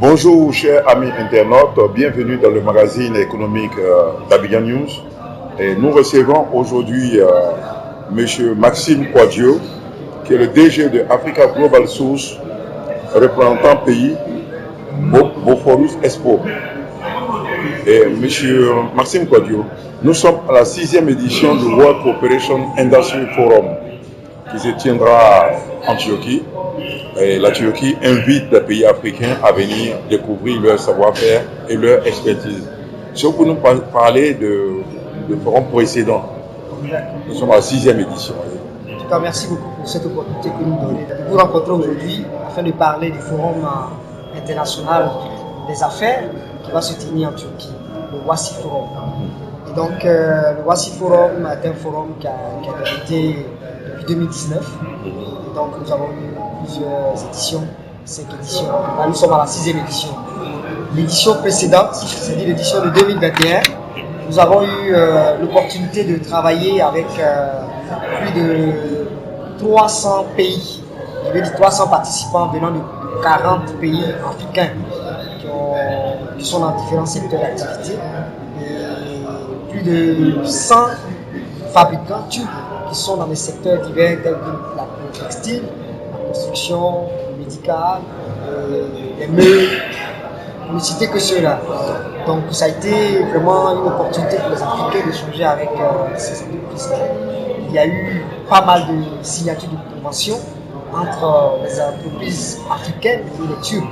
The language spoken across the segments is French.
Bonjour chers amis internautes, bienvenue dans le magazine économique d'Abidjan News. Et nous recevons aujourd'hui M. Maxime Kouadio, qui est le DG de Africa Global Source, représentant pays Boforus Expo. Et M. Maxime Kouadio, nous sommes à la 6e édition du World Cooperation Industry Forum qui se tiendra en Turquie. Et la Turquie invite les pays africains à venir découvrir leur savoir-faire et leur expertise. Si vous pouvez nous parler de forum précédent, nous sommes à la 6e édition. En tout cas, merci beaucoup pour cette opportunité que nous donnez de vous rencontrer aujourd'hui afin de parler du forum international des affaires qui va se tenir en Turquie, le WASI Forum. Et donc, le WASI Forum est un forum qui a débuté depuis 2019. Et donc, nous avons eu plusieurs éditions, 5 éditions. Là, nous sommes à la 6e édition. L'édition précédente, c'est-à-dire l'édition de 2021, nous avons eu l'opportunité de travailler avec plus de 300 pays, je veux dire 300 participants venant de 40 pays africains qui sont dans différents secteurs d'activité, et plus de 100 fabricants turcs qui sont dans des secteurs divers tels que la textile, la construction, le médical, les meubles, pour ne citer que ceux-là. Donc ça a été vraiment une opportunité pour les Africains d'échanger avec ces entreprises-là. Il y a eu pas mal de signatures de conventions entre les entreprises africaines et les Turcs.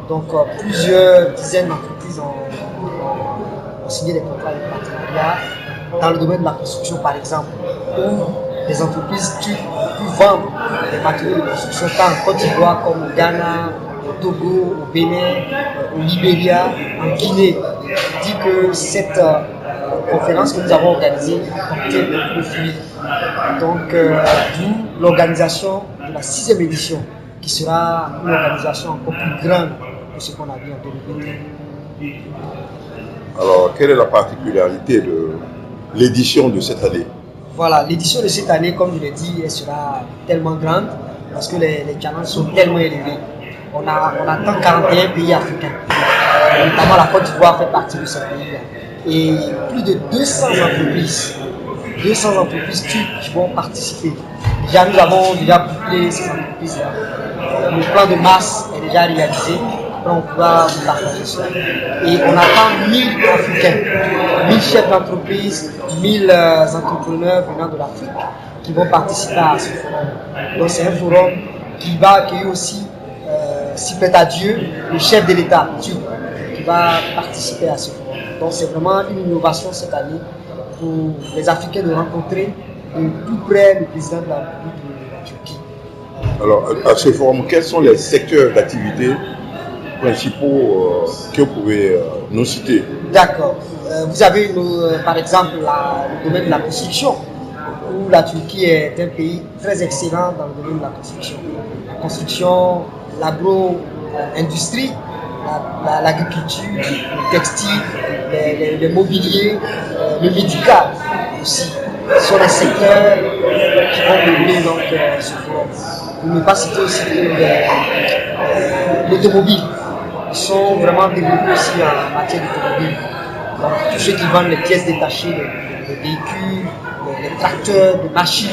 Donc plusieurs dizaines d'entreprises ont signé des contrats de partenariat dans le domaine de la construction par exemple, où les entreprises turques peuvent vendre des matériaux de construction tant en Côte d'Ivoire comme au Ghana, au Togo, au Bénin, au Libéria, en Guinée. Je dis que cette conférence que nous avons organisée a porté beaucoup de fruits. Donc, d'où l'organisation de la 6e édition, qui sera une organisation encore plus grande que ce qu'on a vu en 2021. Alors, quelle est la particularité de l'édition de cette année? Voilà, l'édition de cette année, comme je l'ai dit, elle sera tellement grande parce que les challenges sont tellement élevés. On attend 41 pays africains, notamment la Côte d'Ivoire fait partie de ce pays-là. Et plus de 200 entreprises turques qui vont participer. Déjà, nous avons bouclé ces entreprises-là. Le plan de masse est déjà réalisé. On pourra vous partager ça. Et on attend 1000 Africains, 1000 chefs d'entreprise, 1000 entrepreneurs venant de l'Afrique qui vont participer à ce forum. Donc c'est un forum qui va accueillir aussi, si peut à Dieu, le chef de l'État qui va participer à ce forum. Donc c'est vraiment une innovation cette année pour les Africains de rencontrer de plus près le président de la République de la Turquie. Alors à ce forum, quels sont les secteurs d'activité principaux que vous pouvez nous citer? D'accord. Vous avez par exemple le domaine de la construction, où la Turquie est un pays très excellent dans le domaine de la construction. La construction, l'agro-industrie, l'agriculture, le textile, le mobilier, le médical aussi. Ce sont les secteurs qui vont dérouler donc ce forum. Pour ne pas citer aussi l'automobile. Ils sont vraiment développés aussi en matière d'automobile. Donc, tous ceux qui vendent les pièces détachées, les véhicules, les tracteurs, les machines,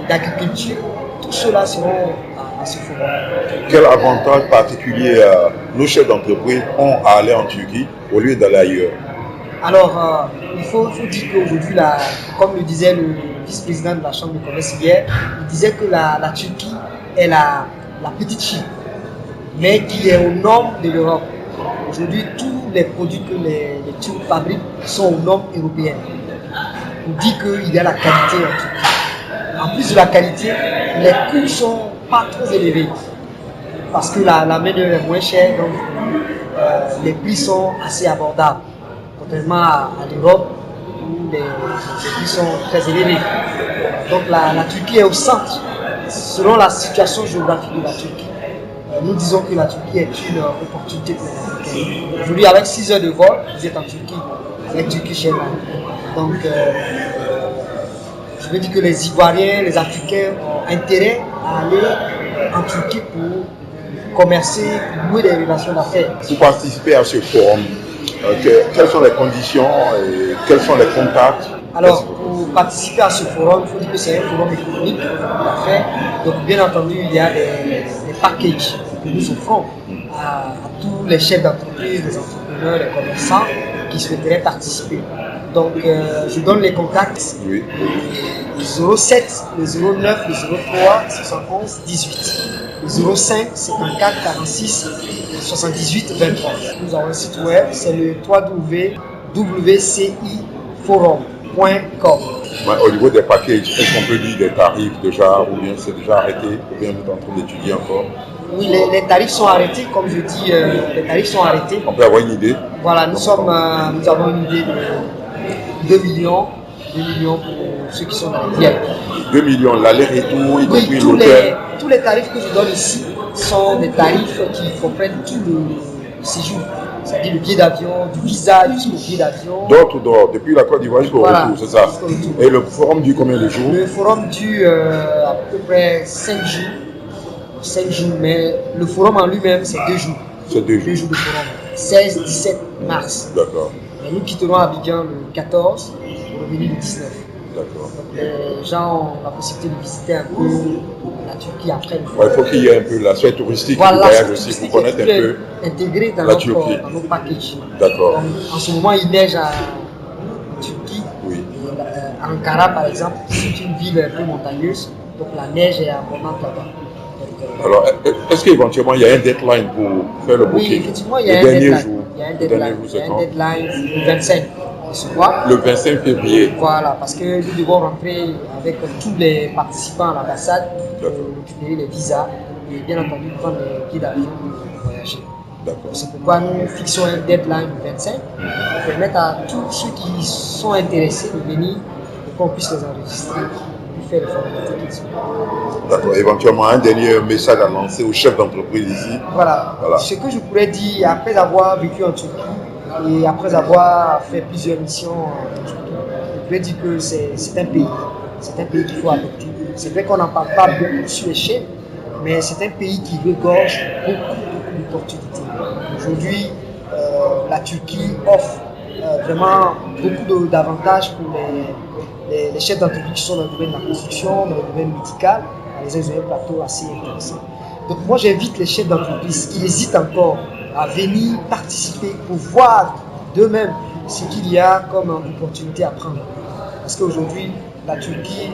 d'agriculture, tous ceux-là seront à ce forum. Quel avantage particulier nos chefs d'entreprise ont à aller en Turquie au lieu d'aller ailleurs? Alors, il faut dire qu'aujourd'hui, comme le disait le vice-président de la Chambre de commerce hier, il disait que la Turquie est la petite Chine, mais qui est aux normes de l'Europe. Aujourd'hui, tous les produits que les Turcs fabriquent sont aux normes européennes. On dit qu'il y a la qualité en Turquie. En plus de la qualité, les coûts ne sont pas trop élevés parce que la main-d'œuvre est moins chère, donc les prix sont assez abordables, contrairement à l'Europe où les prix sont très élevés. Donc la Turquie est au centre, selon la situation géographique de la Turquie. Nous disons que la Turquie est une opportunité pour les Africains. Aujourd'hui, avec 6 heures de vol, vous êtes en Turquie, avec Turkish Airlines. Donc, je veux dire que les Ivoiriens, les Africains ont intérêt à aller en Turquie pour commercer, nouer des relations d'affaires. Pour participer à ce forum, quelles sont les conditions et quels sont les contacts? Alors, pour participer à ce forum, il faut dire que c'est un forum économique d'affaires. Donc, bien entendu, il y a des packages que nous offrons à tous les chefs d'entreprise, les entrepreneurs, les commerçants qui souhaiteraient participer. Donc, je donne les contacts. Oui. Le 07, le 09, le 03, 71, 18. Le 05, 54, 46, 78, 23. Nous avons un site web, c'est le www.wciforum.com. Au niveau des packages, est-ce qu'on peut dire des tarifs déjà, ou bien c'est déjà arrêté, ou bien vous êtes en train d'étudier encore? Oui, les tarifs sont arrêtés, comme je dis, les tarifs sont arrêtés. On peut avoir une idée? Voilà, nous avons une idée de 2 millions pour ceux qui sont dans le VIP. 2 millions, l'aller-retour, y compris Oui, l'hôtel. tous les tarifs que je donne ici sont des tarifs qui comprennent tout le séjour. C'est-à-dire le billet d'avion, du visa, jusqu'au billet d'avion. D'or, depuis la Côte d'Ivoire jusqu'au retour, c'est ça? Et le forum dure combien de jours? Le forum dure à peu près 5 jours. 5 jours, mais le forum en lui-même, c'est 2 jours. C'est 2 jours. 2 jours de forum. 16-17 mars. D'accord. Et nous quitterons Abidjan le 14 pour revenir le 19. D'accord. Donc les gens ont la possibilité de visiter un peu la Turquie après le Il faut qu'il y ait un peu l'aspect touristique du voilà, voyage aussi, pour connaître un peu intégré dans la Turquie. Dans nos packages. D'accord. En ce moment, il neige en Turquie. Oui. Ankara, par exemple, c'est une ville un peu montagneuse, donc la neige est abondante là-bas. Alors, est-ce qu'éventuellement il y a un deadline pour faire le booking? Oui, effectivement, il y a un deadline. Il y a un deadline le 25 de ce mois. Le 25 février. Voilà, parce que nous devons rentrer avec tous les participants à l'ambassade pour récupérer les visas et bien entendu prendre les billets d'avion pour voyager. C'est pourquoi nous fixons un deadline le 25 pour permettre à tous ceux qui sont intéressés de venir et qu'on puisse les enregistrer et faire les formalités. D'accord. Éventuellement, un dernier message à lancer aux chefs d'entreprise ici. Voilà. Ce que je pourrais dire, après avoir vécu en Turquie et après avoir fait plusieurs missions en Turquie, je pourrais dire que c'est un pays. C'est un pays qu'il faut adopter. C'est vrai qu'on n'en parle pas beaucoup sur les chaînes, mais c'est un pays qui regorge beaucoup d'opportunités. Aujourd'hui, la Turquie offre vraiment beaucoup d'avantages pour les chefs d'entreprise qui sont dans le domaine de la construction, dans le domaine médical, les uns un plateau assez intéressant. Donc moi j'invite les chefs d'entreprise qui hésitent encore à venir participer pour voir d'eux-mêmes ce qu'il y a comme opportunité à prendre. Parce qu'aujourd'hui, la Turquie,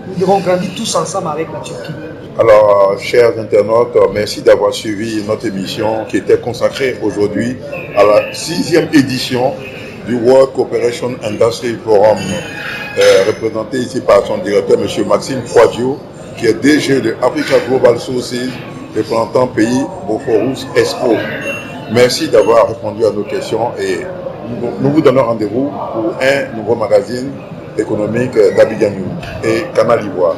nous devons grandir tous ensemble avec la Turquie. Alors, chers internautes, merci d'avoir suivi notre émission qui était consacrée aujourd'hui à la 6e édition du World Cooperation Industry Forum, représenté ici par son directeur, M. Maxime Quadio, qui est DG de Africa Global Sources, représentant pays Boforus Expo. Merci d'avoir répondu à nos questions et nous vous donnons rendez-vous pour un nouveau magazine économique d'Abidjan News et Canal Ivoire.